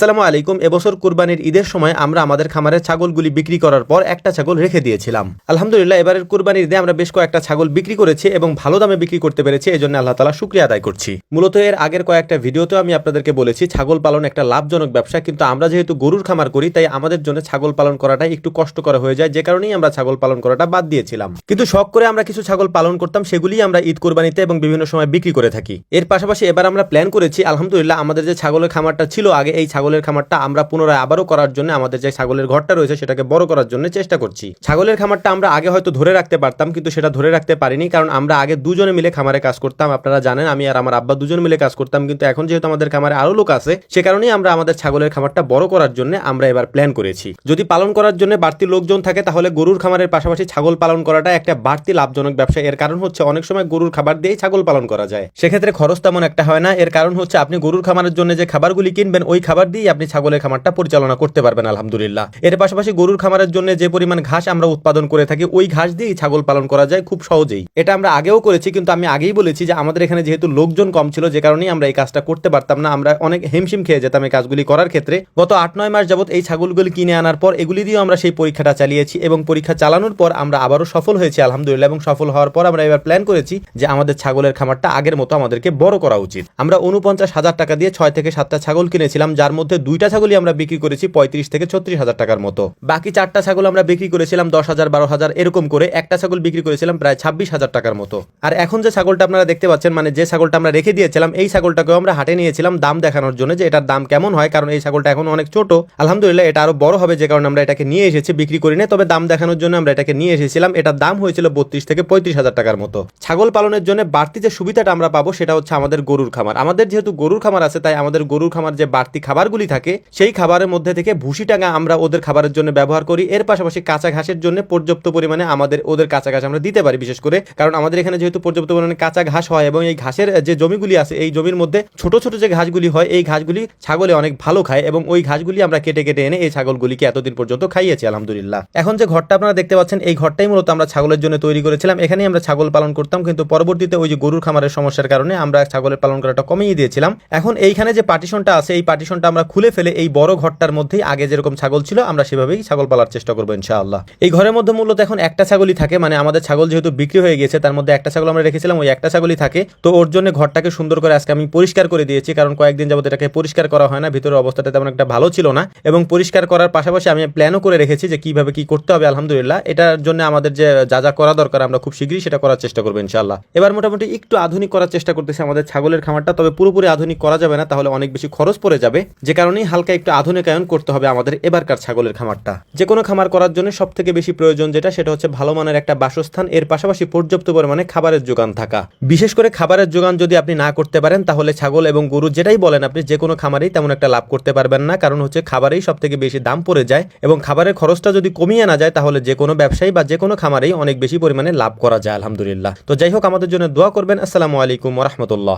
আসসালামু আলাইকুম। এবছর কুরবানির ঈদের সময় আমরা আমাদের খামারের ছাগলগুলি বিক্রি করার পর একটা ছাগল রেখে দিয়েছিলাম। আলহামদুলিল্লাহ এবারের কুরবানির ঈদে আমরা বেশ কয়েকটা ছাগল বিক্রি করেছি এবং ভালো দামে বিক্রি করতে পেরেছি। এজন্য আল্লাহ তাআলা শুকরিয়া আদায় করছি। মূলত এর আগের কয়েকটা ভিডিওতেও আমি আপনাদেরকে বলেছি ছাগল পালন একটা লাভজনক ব্যবসা, কিন্তু আমরা যেহেতু গরুর খামার করি তাই আমাদের জন্য ছাগল পালন করাটা একটু কষ্টকর হয়ে যায়, যে কারণেই আমরা ছাগল পালন করাটা বাদ দিয়েছিলাম। কিন্তু শখ করে আমরা কিছু ছাগল পালন করতাম, সেগুলি আমরা ঈদ কুরবানিতে এবং বিভিন্ন সময় বিক্রি করে থাকি। এর পাশাপাশি এবার আমরা প্ল্যান করেছি আলহামদুলিল্লাহ আমাদের যে ছাগলের খামারটা ছিল আগে, এই ছাগলের খামারটা আমরা পুনরায় আবারও করার জন্য আমাদের যে ছাগলের ঘরটা রয়েছে সেটাকে বড় করার জন্য চেষ্টা করছি। ছাগলের খামারটা আমরা আগে হয়তো ধরে রাখতে পারতাম, কিন্তু সেটা ধরে রাখতে পারিনি, কারণ আমরা আগে দুজনে মিলে খামারে কাজ করতাম। আপনারা জানেন আমি আর আমার আব্বা দুজন মিলে কাজ করতাম, কিন্তু এখন যেহেতু আমাদের খামারে আরো লোক আছে সে কারণেই আমরা আমাদের ছাগলের খামারটা বড় করার জন্য আমরা এবার প্ল্যান করেছি। যদি পালন করার জন্য বাড়তি লোকজন থাকে তাহলে গরুর খামারের পাশাপাশি ছাগল পালন করাটা একটা বাড়তি লাভজনক ব্যবসা। এর কারণ হচ্ছে অনেক সময় গরুর খাবার দিয়েই ছাগল পালন করা যায়, সেক্ষেত্রে খরচ তেমন একটা হয় না। এর কারণ হচ্ছে আপনি গরুর খামারের জন্য যে খাবারগুলি কিনবেন ওই খাবার দিয়েই আপনি ছাগলের খামারটা পরিচালনা করতে পারবেন আলহামদুলিল্লাহ। এর পাশাপাশি গরুর খামারের জন্য যে পরিমাণ ঘাস আমরা উৎপাদন করে থাকি ওই ঘাস দিয়েই ছাগল পালন করা যায় খুব সহজেই। এটা আমরা আগেও করেছি, কিন্তু আমি আগেই বলেছি যে আমাদের এখানে যেহেতু লোকজন কম ছিল যে কারণেই আমরা এই কাজটা করতে পারতাম না। আমরা অনেক হিমশিম খেয়ে যেতাম এই কাজগুলি করার ক্ষেত্রে। গত 8-9 মাস যাবত এই ছাগলগুলি কিনে আনার পর এগুলি দিয়েও আমরা সেই পরীক্ষাটা চালিয়েছি এবং পরীক্ষা চালানোর পর আমরা আবারও সফল হয়েছি আলহামদুলিল্লাহ। এবং সফল হওয়ার পর আমরা এবার প্ল্যান করেছি যে আমাদের ছাগলের খামারটা আগের মতো আমাদেরকে বড় করা উচিত। আমরা 49,000 টাকা দিয়ে 6 থেকে 7টা ছাগল কিনেছিলাম, যার মধ্যে 2টা ছাগলই আমরা বিক্রি করেছি 35 থেকে 36,000 টাকার মতো। বাকি 4টা ছাগল আমরা বিক্রি করেছিলাম 10,000 12,000 এরকম করে। একটা ছাগল বিক্রি করেছিলাম প্রায় 26,000 টাকার মতো। আর এখন যে ছাগলটা আপনারা দেখতে পাচ্ছেন, মানে যে ছাগলটা আমরা রেখে দিয়েছিলাম, এই ছাগলটাকেও আমরা হাটে নিয়েছিলাম দাম দেখানোর জন্য যে এটার দাম কেমন হয়, কারণ এই ছাগলটা এখন অনেক ছোট। আলহামদুলিল্লাহ এটা আরো বড় হবে যে কারণে আমরা এটাকে নিয়ে এসেছি, বিক্রি করি না, তবে দাম দেখানোর জন্য আমরা এটাকে নিয়ে এসেছিলাম। এটার দাম হয়েছিল 32 থেকে 35,000 টাকার মতো। ছাগল পালনের জন্য বাড়তি যে সুবিধাটা আমরা পাবো সেটা হচ্ছে আমাদের গরুর খামার। আমাদের যেহেতু গরুর খামার আছে তাই আমাদের গরুর খামার যে বাড়তি খাবারগুলি থাকে সেই খাবারের মধ্যে থেকে ভুসি টাঙা আমরা ওদের খাবারের জন্য ব্যবহার করি। এর পাশাপাশি কাঁচা ঘাসের জন্য পর্যাপ্ত পরিমাণে আমাদের ওদের কাঁচা ঘাস আমরা দিতে পারি, বিশেষ করে কারণ আমাদের এখানে যেহেতু পর্যাপ্ত পরিমাণে কাঁচা ঘাস হয় এবং এই ঘাসের যে জমিগুলি আছে এই জমির মধ্যে ছোট ছোট যে ঘাসগুলি হয় এই ঘাসগুলি ছাগলে অনেক ভালো খায় এবং ওই ঘাসগুলি আমরা কেটে কেটে এনে এই ছাগলগুলিকে এতদিন পর্যন্ত খাইয়েছি আলহামদুলিল্লাহ। এখন যে ঘরটা আপনারা দেখতে পাচ্ছেন এই ঘরটাই মূলত আমরা ছাগলের জন্য তৈরি করেছিলাম। এখানেই আমরা ছাগল পালন করতাম, কিন্তু পরবর্তীতে ওই যে গরুর খামারের সমস্যার কারণে আমরা ছাগলের পালন করাটা কমিয়ে দিয়েছিলাম। এখন এইখানে যে পার্টিশনটা আছে এই পার্টিশনটা আমরা খুলে ফেলে এই বড় ঘরটার মধ্যেই আগে যেরকম ছাগল ছিল আমরা সেভাবেই ছাগল পালার চেষ্টা করবো ইনশাআল্লাহ। এই ঘরের মধ্যে মূলত এখন একটা ছাগলই থাকে, মানে আমাদের ছাগল যেহেতু বিক্রি হয়ে গিয়েছে তার মধ্যে একটা ছাগল আমরা রেখেছিলাম, ওই একটা ছাগলই থাকে। তো ওর জন্য ঘরটাকে সুন্দর করে আজকে আমি পরিষ্কার করে দিয়েছি, কারণ কয়েকদিন যাবত এটাকে পরিষ্কার করা হয় না, ভিতরের অবস্থাটা তেমন একটা ভালো ছিল না। এবং পরিষ্কার করার পাশাপাশি আমি প্ল্যানও করে রেখেছি যে কিভাবে কি করতে হবে আলহামদুলিল্লাহ। এটার জন্য আমাদের যে যা যা করা দরকার আমরা খুব শীঘ্রই সেটা করার চেষ্টা করবো ইনশাআল্লাহ। এবার মোটামুটি একটু আধুনিক করার চেষ্টা করতেছি আমাদের ছাগলের খামারটা, তবে পুরোপুরি আধুনিক করা যাবে না, তাহলে অনেক বেশি খরচ পড়ে যাবে, যে কারণেই হালকা একটু আধুনিকায়ন করতে হবে আমাদের এবারকার ছাগলের খামারটা। যে কোনো খামার করার জন্য সব থেকে বেশি প্রয়োজন যেটা সেটা হচ্ছে ভালো মানের একটা বাসস্থান, এর পাশাপাশি পর্যাপ্ত পরিমাণে খাবারের যোগান থাকা। বিশেষ করে খাবারের যোগান যদি আপনি না করতে পারেন তাহলে ছাগল এবং গরু যেটাই বলেন আপনি যে কোনো খামারেই তেমন একটা লাভ করতে পারবেন না, কারণ হচ্ছে খাবারেই সব থেকে বেশি দাম পড়ে যায় এবং খাবারের খরচটা যদি কমিয়ে না যায় তাহলে যে কোনো ব্যবসায়ী বা যে কোনো খামারেই অনেক বেশি পরিমাণে লাভ করা যায় আলহামদুলিল্লাহ। তো যাই হোক আমাদের জন্য দোয়া করবেন। আসসালামু আলাইকুম ওয়া রাহমাতুল্লাহ।